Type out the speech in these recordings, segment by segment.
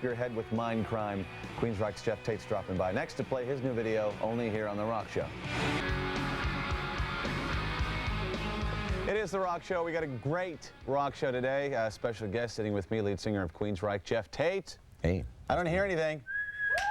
up your head with mind crime. Queensryche's Geoff Tate's dropping by next to play his new video, only here on The Rock Show. It is The Rock Show. We got a great Rock Show today. Special guest sitting with me, lead singer of Queensryche, Geoff Tate. Hey. I don't hear anything.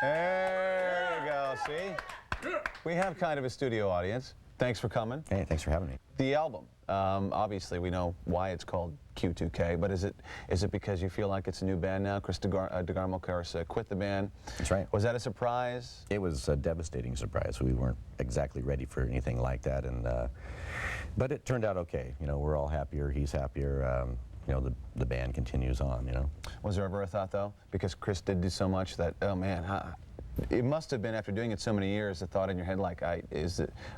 There you go, see? We have kind of a studio audience. Thanks for coming. Hey, thanks for having me. The album, obviously we know why it's called Q2K, but is it because you feel like it's a new band now? Chris DeGarmo, of course, quit the band. That's right. Was that a surprise? It was a devastating surprise. We weren't exactly ready for anything like that, and but it turned out okay. You know, we're all happier. He's happier. You know, the band continues on. You know. Was there ever a thought though, because Chris did do so much that, oh man, it must have been after doing it so many years, a thought in your head like,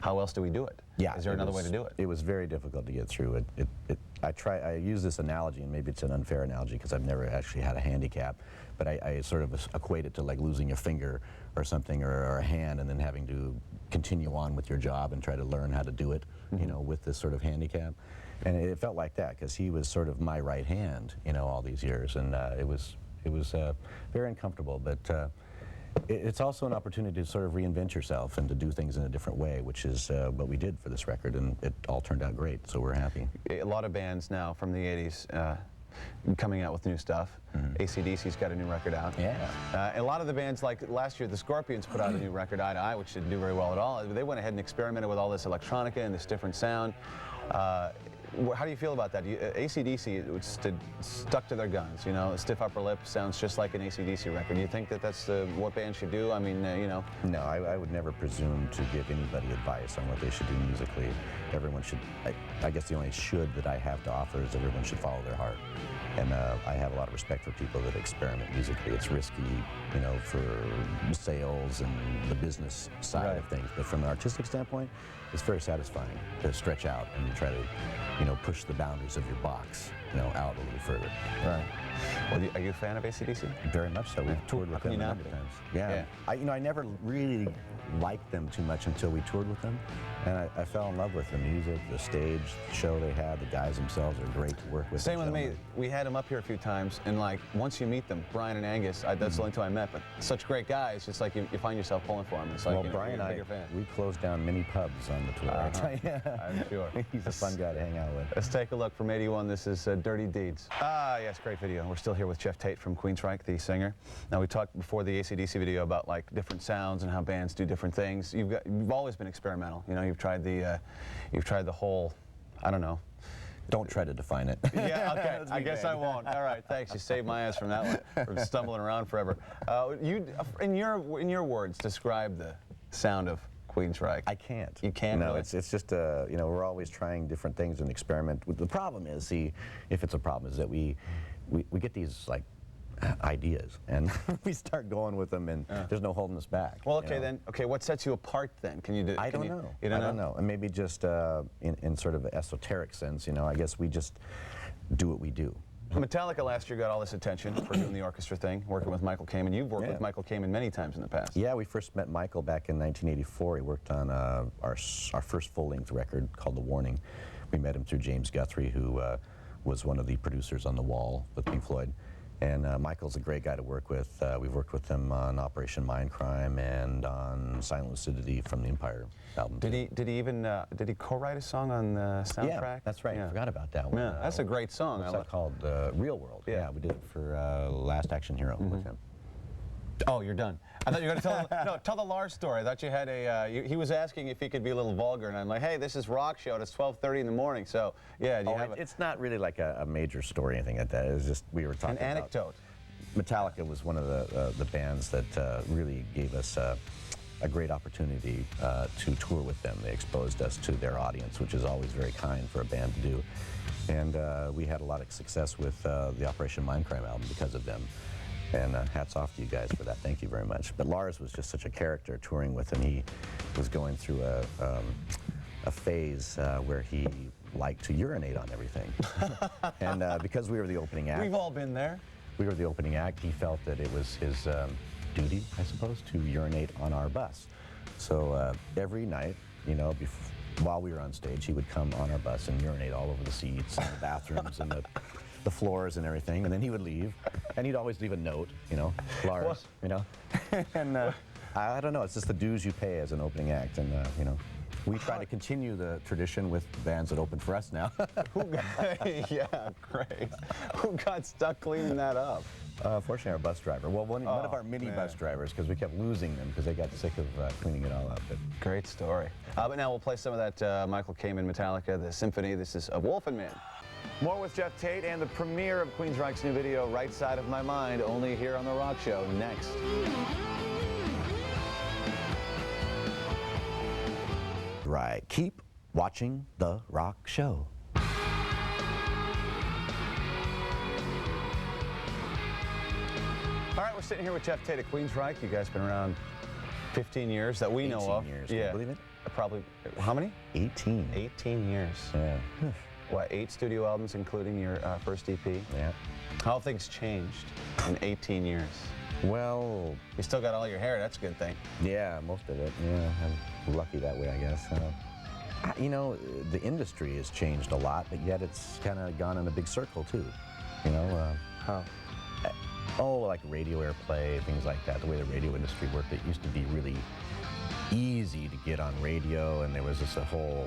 how else do we do it? Yeah. Is there another way to do it? It was very difficult to get through. I use this analogy, and maybe it's an unfair analogy because I've never actually had a handicap, but I sort of equate it to like losing a finger or something, or a hand, and then having to continue on with your job and try to learn how to do it, you know, with this sort of handicap. And it felt like that because he was sort of my right hand, you know, all these years, and it was very uncomfortable, but it's also an opportunity to sort of reinvent yourself and to do things in a different way, which is what we did for this record, and it all turned out great, so we're happy. A lot of bands now from the 80s coming out with new stuff. AC/DC's got a new record out. Yeah. A lot of the bands, like last year, the Scorpions put out a new record, Eye to Eye, which didn't do very well at all. They went ahead and experimented with all this electronica and this different sound. How do you feel about that? AC/DC stuck to their guns, you know, Stiff Upper Lip sounds just like an AC/DC record. Do you think that that's what bands should do? I mean, you know. No, I would never presume to give anybody advice on what they should do musically. Everyone should, I guess the only should that I have to offer is everyone should follow their heart. And I have a lot of respect for people that experiment musically. It's risky, you know, for sales and the business side of things. But from an artistic standpoint, it's very satisfying to stretch out and try to, you know, push the boundaries of your box, you know, out a little further. Right. Well, are you a fan of AC/DC? Very much so. We've toured with them a number of times. Yeah. I never really liked them too much until we toured with them, and I fell in love with the music, the stage, the show they had. The guys themselves are great to work with. Same with me. We had them up here a few times, and like once you meet them, Brian and Angus, that's the only time I met, but such great guys. Just like you find yourself pulling for them. It's like, well, you know, Brian and I, fan. we closed down many pubs on the tour. I'm sure. He's a fun guy to hang out with. Let's take a look from '81. This is Dirty Deeds. Ah, yes, great video. We're still here with Geoff Tate from Queensryche, the singer. Now, we talked before the AC/DC video about like different sounds and how bands do different things. You've always been experimental. You know, you've tried the whole, I don't know. Don't try to define it. Yeah, okay. I guess I won't. All right, thanks. You saved my ass from that one, from stumbling around forever. In your words, describe the sound of Queensryche. I can't. You can't? No, really? it's just, you know, we're always trying different things and experiment. The problem is, see, if it's a problem, is that we get these, like, ideas, and we start going with them, and there's no holding us back. Well, okay, then. Okay, what sets you apart then? Can you do? I don't know. You don't know? I don't know. And maybe just in sort of an esoteric sense, you know, I guess we just do what we do. Metallica last year got all this attention for doing the orchestra thing, working with Michael Kamen. You've worked with Michael Kamen many times in the past. Yeah, we first met Michael back in 1984. He worked on our first full-length record called The Warning. We met him through James Guthrie, who was one of the producers on The Wall with Pink Floyd. And Michael's a great guy to work with. We've worked with him on Operation Mindcrime and on Silent Lucidity from the Empire album. Did he co-write a song on the soundtrack? Yeah, that's right. I forgot about that one. Yeah, that's a great song. What's that called? Real World. Yeah, we did it for Last Action Hero with him. Oh, you're done. I thought you were going to tell the Lars story. I thought you had he was asking if he could be a little vulgar, and I'm like, hey, this is Rock Show, and it's 12:30 in the morning, so yeah. It's not really like a major story or anything like that. It was just, we were talking an anecdote. Metallica was one of the bands that really gave us a great opportunity to tour with them. They exposed us to their audience, which is always very kind for a band to do. And we had a lot of success with the Operation Mindcrime album because of them. And hats off to you guys for that. Thank you very much. But Lars was just such a character touring with him. He was going through a phase where he liked to urinate on everything. And because we were the opening act. We've all been there. We were the opening act. He felt that it was his duty, I suppose, to urinate on our bus. So every night, you know, while we were on stage, he would come on our bus and urinate all over the seats and the bathrooms and the floors and everything, and then he would leave, and he'd always leave a note, you know, Lars, you know, and I don't know, it's just the dues you pay as an opening act, and you know, we try to continue the tradition with bands that open for us now. Yeah, great. Who got stuck cleaning that up? Fortunately, our bus driver. Well, one of our mini bus drivers, because we kept losing them because they got sick of cleaning it all up. But great story. But now we'll play some of that Michael Kamen Metallica, the Symphony. This is A Wolf and Man. More with Geoff Tate and the premiere of Queensryche's new video, Right Side of My Mind, only here on The Rock Show, next. Right, keep watching The Rock Show. All right, we're sitting here with Geoff Tate at Queensryche. You guys been around 15 years that we know of. 18 years, yeah. Can you believe it? Probably, how many? 18. 18 years. Yeah. What, 8 studio albums, including your first EP? Yeah. How have things changed in 18 years? Well, You still got all your hair, that's a good thing. yeah, most of it. Yeah, I'm lucky that way, I guess. You know, the industry has changed a lot, but yet it's kind of gone in a big circle, too. You know, How? like radio airplay, things like that, the way the radio industry worked. It used to be really easy to get on radio, and there was just a whole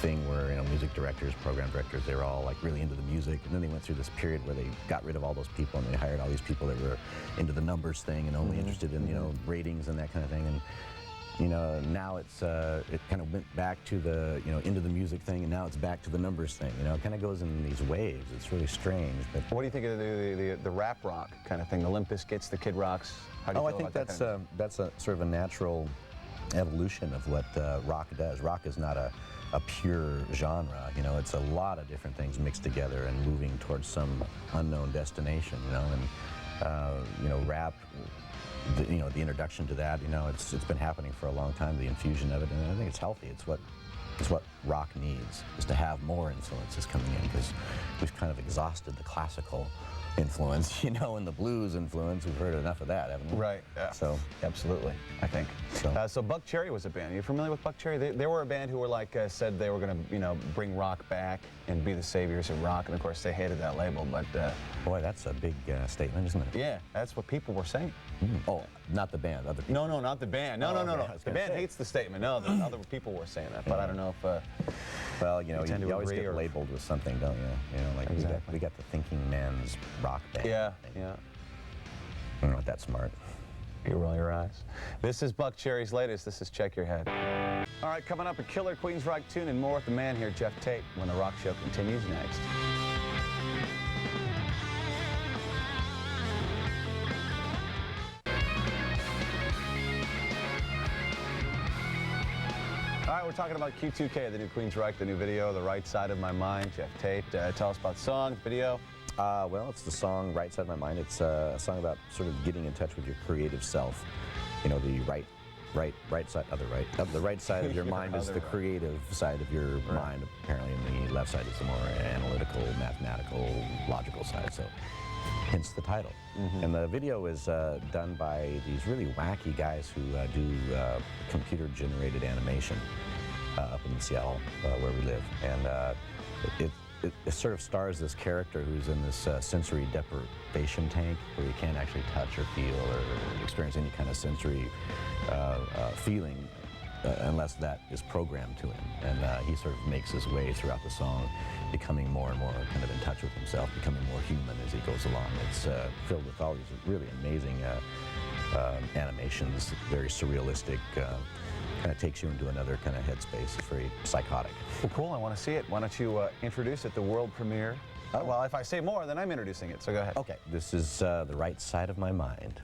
thing where, you know, music directors, program directors, they were all like really into the music, and then they went through this period where they got rid of all those people and they hired all these people that were into the numbers thing and only interested in, you know, ratings and that kind of thing. And you know, now it's it kind of went back to the, you know, into the music thing, and now it's back to the numbers thing. You know, it kind of goes in these waves. It's really strange. But What do you think of the rap rock kind of thing? The Limp Bizkits, the Kid Rocks? How do you I feel think about that's that kind that's a sort of a natural evolution of what rock does. Rock is not a pure genre. You know, it's a lot of different things mixed together and moving towards some unknown destination. You know, and you know, rap. You know, the introduction to that, you know, it's been happening for a long time, the infusion of it, and I think it's healthy. It's what rock needs, is to have more influences coming in, because we've kind of exhausted the classical influence, you know, and the blues influence. We've heard enough of that, haven't we? Right, yeah. So, Absolutely, I think. So Buck Cherry was a band. Are you familiar with Buck Cherry? They were a band who were like, said they were going to, you know, bring rock back and be the saviors of rock, and of course they hated that label, but... boy, that's a big statement, isn't it? yeah, that's what people were saying. Oh, not the band, other people. No, not the band. No. okay, I was The gonna band say. hates the statement. No, the other people were saying that, but I don't know if... Well, you know, tend to you always agree get or- labeled with something, don't you? You know, like Exactly. we got the thinking man's rock band. yeah. I'm not that smart. You roll your eyes. This is Buck Cherry's latest. This is Check Your Head. All right, coming up, a killer Queensryche tune and more with the man here, Geoff Tate, when The Rock Show continues next. All right, we're talking about Q2K, the new Queensryche, the new video, The Right Side of My Mind. Geoff Tate, tell us about the song, video. Well, it's the song Right Side of My Mind. It's a song about sort of getting in touch with your creative self. You know, the right side, the right side of your mind is other the right. creative side of your mind, apparently, and the left side is the more analytical, mathematical, logical side. So, hence the title. And the video is done by these really wacky guys who do computer-generated animation up in Seattle, where we live, and it sort of stars this character who's in this sensory deprivation tank where you can't actually touch or feel or experience any kind of sensory feeling unless that is programmed to him. And he sort of makes his way throughout the song, becoming more and more kind of in touch with himself, becoming more human as he goes along. It's filled with all these really amazing animations, very surrealistic, kind of takes you into another kind of headspace. It's very psychotic. Well, cool. I want to see it. Why don't you introduce it, the world premiere? Well, if I say more, then I'm introducing it, so go ahead. Okay, this is The Right Side of My Mind.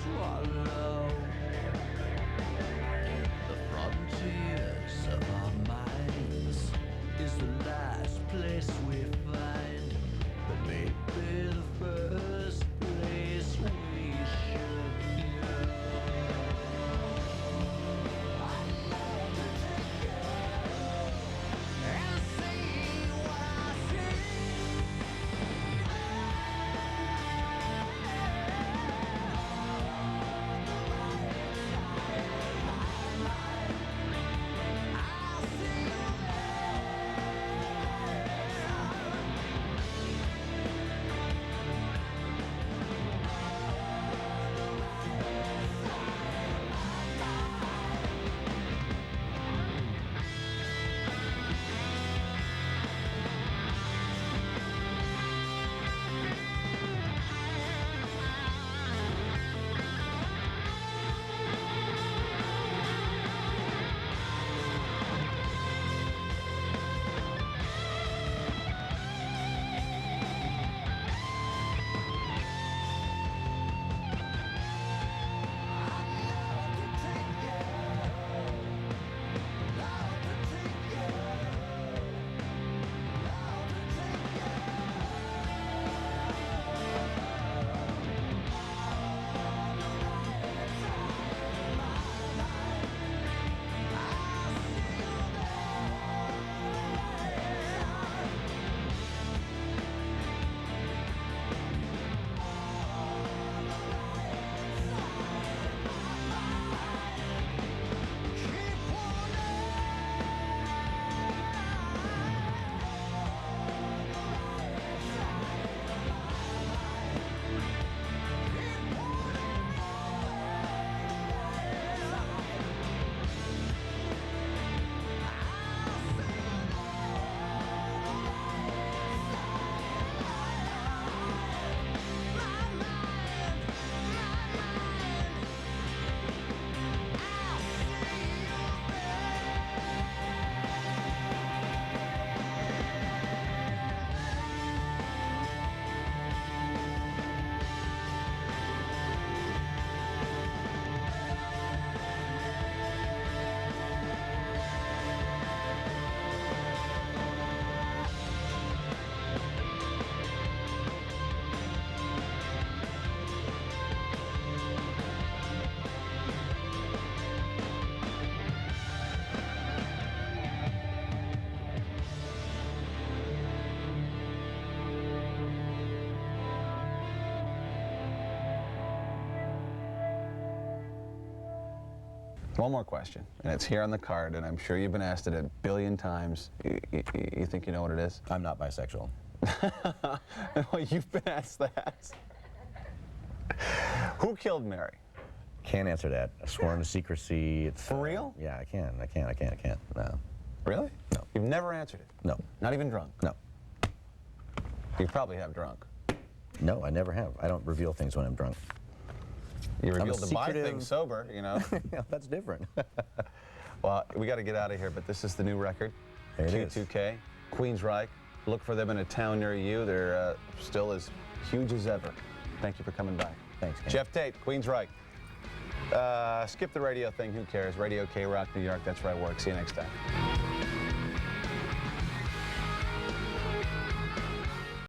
swallow. The frontiers of our minds is the last place we find, but maybe the first place we should go. I'd love to take you and see what I see. I'll see you One more question, and it's here on the card, and I'm sure you've been asked it a billion times. You think you know what it is? I'm not bisexual. Well, you've been asked that. Who killed Mary? Can't answer that. Sworn to secrecy. It's, For real? Yeah, I can't. No. Really? No. You've never answered it? No. Not even drunk? No. You probably have drunk. No, I never have. I don't reveal things when I'm drunk. You I'm a revealed to buy secretive- things sober, you know. Yeah, that's different. Well, we got to get out of here, but this is the new record, There it is. Q2K, Queensryche. Look for them in a town near you. They're still as huge as ever. Thank you for coming by. Thanks, Ken. Geoff Tate, Queensryche. Skip the radio thing, who cares? Radio K Rock, New York, that's where I work. See you next time.